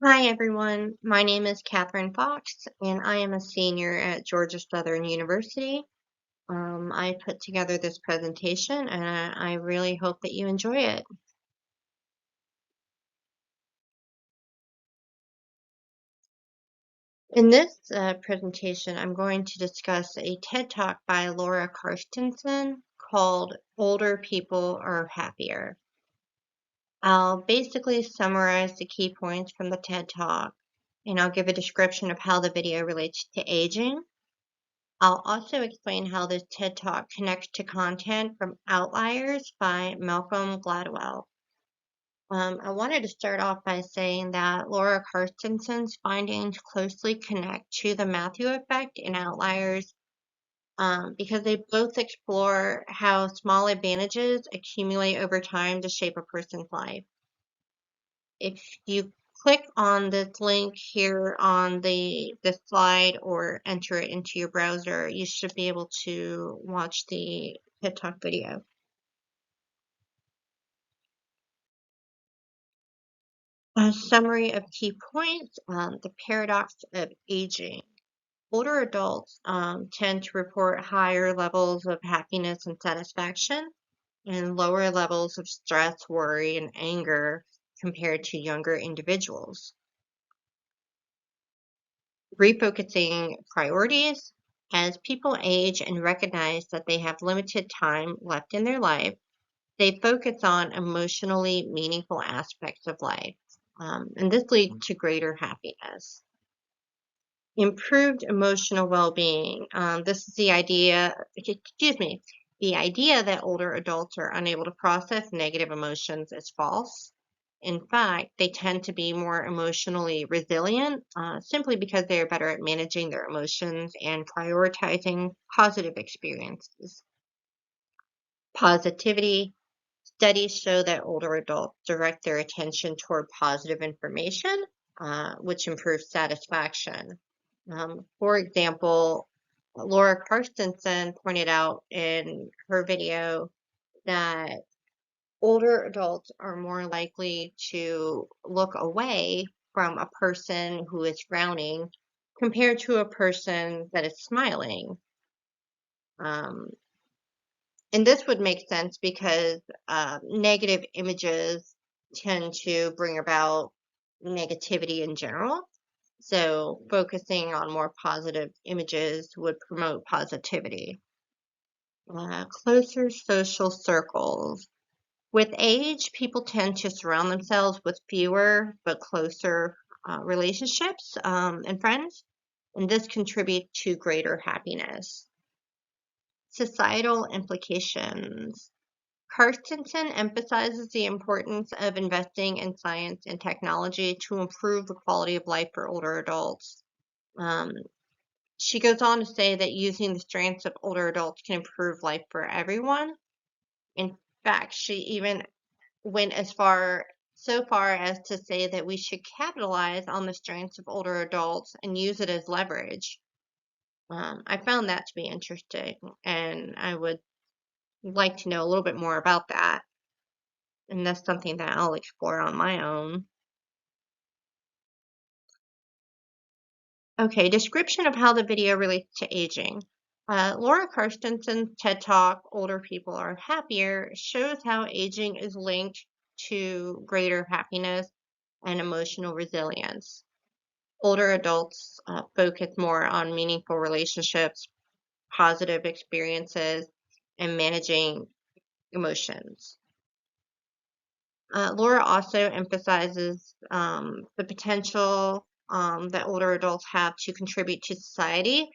Hi, everyone. My name is Katherine Fox, and I am a senior at Georgia Southern University. I put together this presentation, and I really hope that you enjoy it. In this presentation, I'm going to discuss a TED Talk by Laura Carstensen called Older People Are Happier. I'll basically summarize the key points from the TED Talk, and I'll give a description of how the video relates to aging. I'll also explain how this TED Talk connects to content from Outliers by Malcolm Gladwell. I wanted to start off by saying that Laura Carstensen's findings closely connect to the Matthew effect in Outliers because they both explore how small advantages accumulate over time to shape a person's life. If you click on this link here on this slide or enter it into your browser, you should be able to watch the TED Talk video. A summary of key points, the paradox of aging. Older adults tend to report higher levels of happiness and satisfaction and lower levels of stress, worry, and anger compared to younger individuals. Refocusing priorities. As people age and recognize that they have limited time left in their life, they focus on emotionally meaningful aspects of life. And this leads to greater happiness. Improved emotional well being. This is the idea, the idea that older adults are unable to process negative emotions is false. In fact, they tend to be more emotionally resilient simply because they are better at managing their emotions and prioritizing positive experiences. Positivity. Studies show that older adults direct their attention toward positive information, which improves satisfaction. For example, Laura Carstensen pointed out in her video that older adults are more likely to look away from a person who is frowning compared to a person that is smiling. Um, and this would make sense because negative images tend to bring about negativity in general. So focusing on more positive images would promote positivity. Closer social circles. With age, people tend to surround themselves with fewer but closer relationships and friends, and this contributes to greater happiness. Societal implications. Carstensen emphasizes the importance of investing in science and technology to improve the quality of life for older adults. Um, she goes on to say that using the strengths of older adults can improve life for everyone. In fact, she even went so far as to say that we should capitalize on the strengths of older adults and use it as leverage. I found that to be interesting, and I would like to know a little bit more about that. And that's something that I'll explore on my own. Okay, description of how the video relates to aging. Laura Carstensen's TED Talk, Older People Are Happier, shows how aging is linked to greater happiness and emotional resilience. Older adults focus more on meaningful relationships, positive experiences, and managing emotions. Laura also emphasizes the potential that older adults have to contribute to society,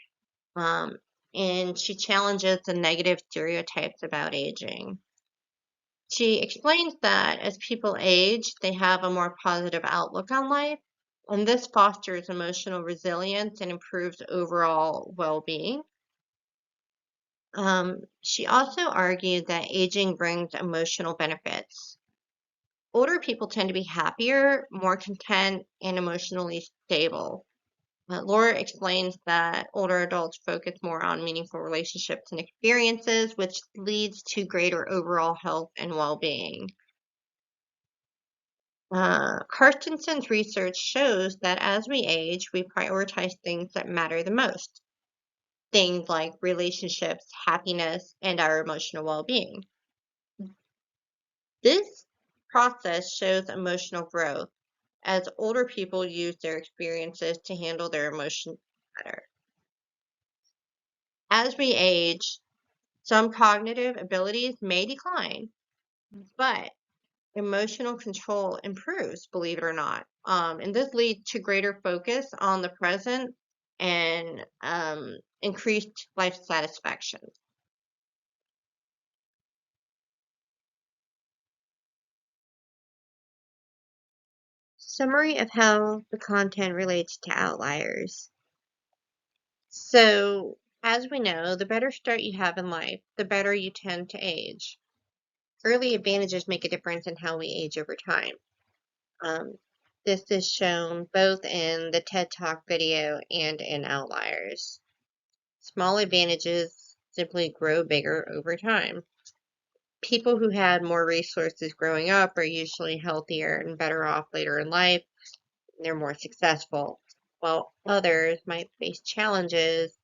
um, and she challenges the negative stereotypes about aging. She explains that as people age, they have a more positive outlook on life, and this fosters emotional resilience and improves overall well being. She also argued that aging brings emotional benefits. Older people tend to be happier, more content, and emotionally stable. Laura explains that older adults focus more on meaningful relationships and experiences, which leads to greater overall health and well being. Carstenson's research shows that as we age, we prioritize things that matter the most, things like relationships, happiness, and our emotional well being. This process shows emotional growth as older people use their experiences to handle their emotions better. As we age, some cognitive abilities may decline, but emotional control improves, believe it or not. And this leads to greater focus on the present and increased life satisfaction. Summary of how the content relates to outliers. So, as we know, the better start you have in life, the better you tend to age. Early advantages make a difference in how we age over time. Um, this is shown both in the TED Talk video and in Outliers. Small advantages simply grow bigger over time. People who had more resources growing up are usually healthier and better off later in life. They're more successful, while others might face challenges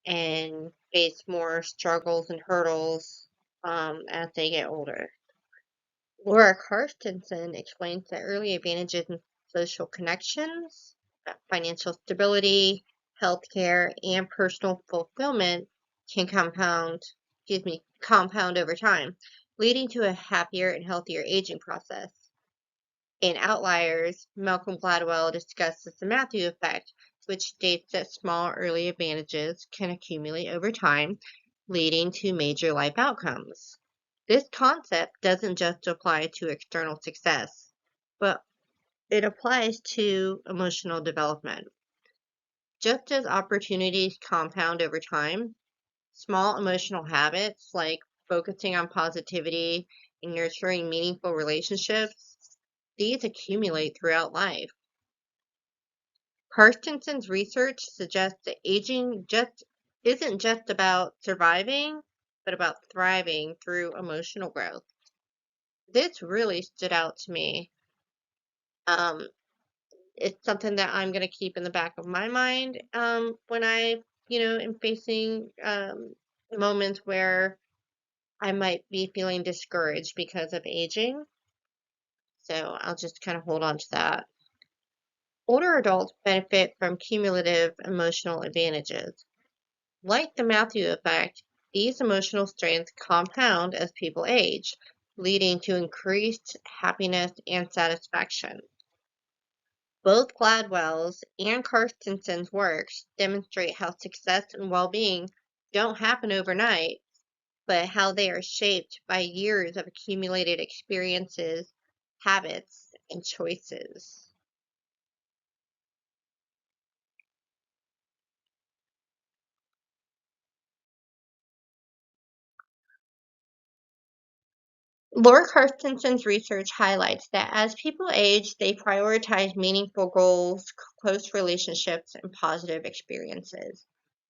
and face more struggles and hurdles as they get older. Laura Carstensen explains that early advantages in social connections, financial stability, healthcare, and personal fulfillment can compound over time, leading to a happier and healthier aging process. In Outliers, Malcolm Gladwell discusses the Matthew effect, which states that small early advantages can accumulate over time, leading to major life outcomes. This concept doesn't just apply to external success, but it applies to emotional development. Just as opportunities compound over time, small emotional habits like focusing on positivity and nurturing meaningful relationships, these accumulate throughout life. Carstensen's research suggests that aging just isn't just about surviving, but about thriving through emotional growth. This really stood out to me. Um, it's something that I'm going to keep in the back of my mind when I, am facing moments where I might be feeling discouraged because of aging. So I'll just kind of hold on to that. Older adults benefit from cumulative emotional advantages. Like the Matthew effect, these emotional strengths compound as people age, leading to increased happiness and satisfaction. Both Gladwell's and Carstensen's works demonstrate how success and well-being don't happen overnight, but how they are shaped by years of accumulated experiences, habits, and choices. Laura Carstensen's research highlights that as people age, they prioritize meaningful goals, close relationships, and positive experiences.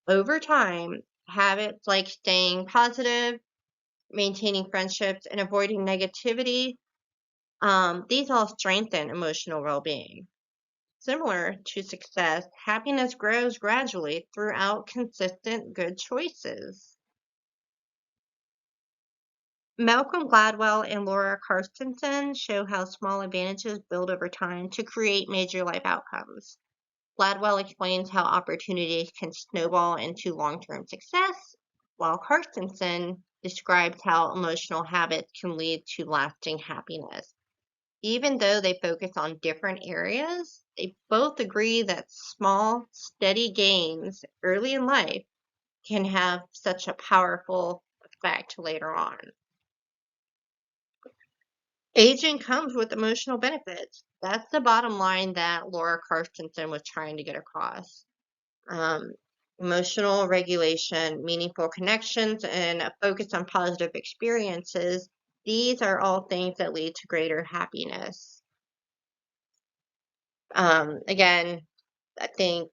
Over time, habits like staying positive, maintaining friendships, and avoiding negativity, these all strengthen emotional well being. Similar to success, happiness grows gradually throughout consistent good choices. Malcolm Gladwell and Laura Carstensen show how small advantages build over time to create major life outcomes. Gladwell explains how opportunities can snowball into long term success, while Carstensen describes how emotional habits can lead to lasting happiness. Even though they focus on different areas, they both agree that small, steady gains early in life can have such a powerful effect later on. Aging comes with emotional benefits. That's the bottom line that Laura Carstensen was trying to get across. Um, Emotional regulation, meaningful connections, and a focus on positive experiences. These are all things that lead to greater happiness. Again, I think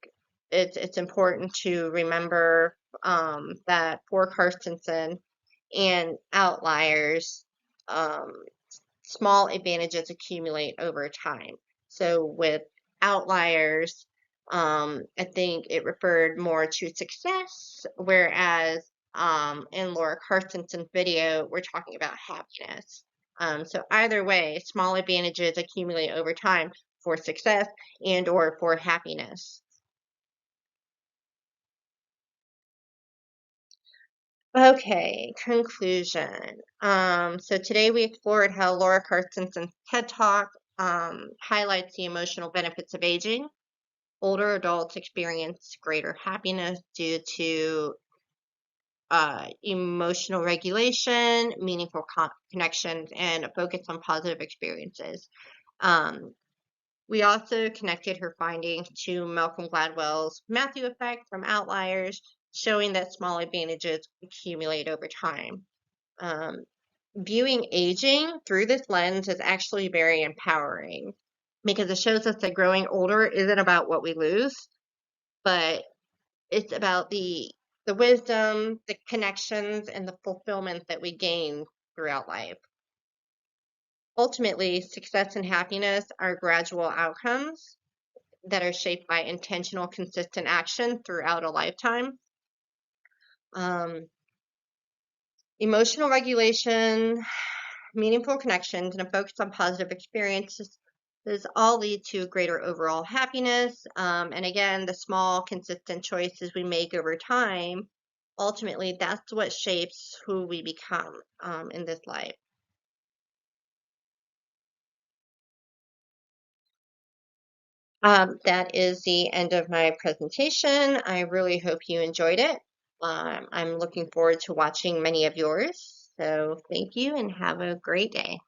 it's important to remember that for Carstensen and outliers, um, small advantages accumulate over time. So with outliers, I think it referred more to success, whereas in Laura Carstenson's video, we're talking about happiness. So either way, small advantages accumulate over time for success and or for happiness. Okay, conclusion. So today we explored how Laura Carstenson's TED Talk highlights the emotional benefits of aging. Older adults experience greater happiness due to emotional regulation, meaningful connections, and a focus on positive experiences. Um, we also connected her findings to Malcolm Gladwell's Matthew effect from outliers, showing that small advantages accumulate over time. Um, Viewing aging through this lens is actually very empowering because it shows us that growing older isn't about what we lose, but it's about the wisdom, the connections, and the fulfillment that we gain throughout life. Ultimately, success and happiness are gradual outcomes that are shaped by intentional, consistent action throughout a lifetime. Um, Emotional regulation, meaningful connections, and a focus on positive experiences all lead to greater overall happiness. And again, the small, consistent choices we make over time, ultimately, that's what shapes who we become in this life. That is the end of my presentation. I really hope you enjoyed it. I'm looking forward to watching many of yours. So thank you and have a great day.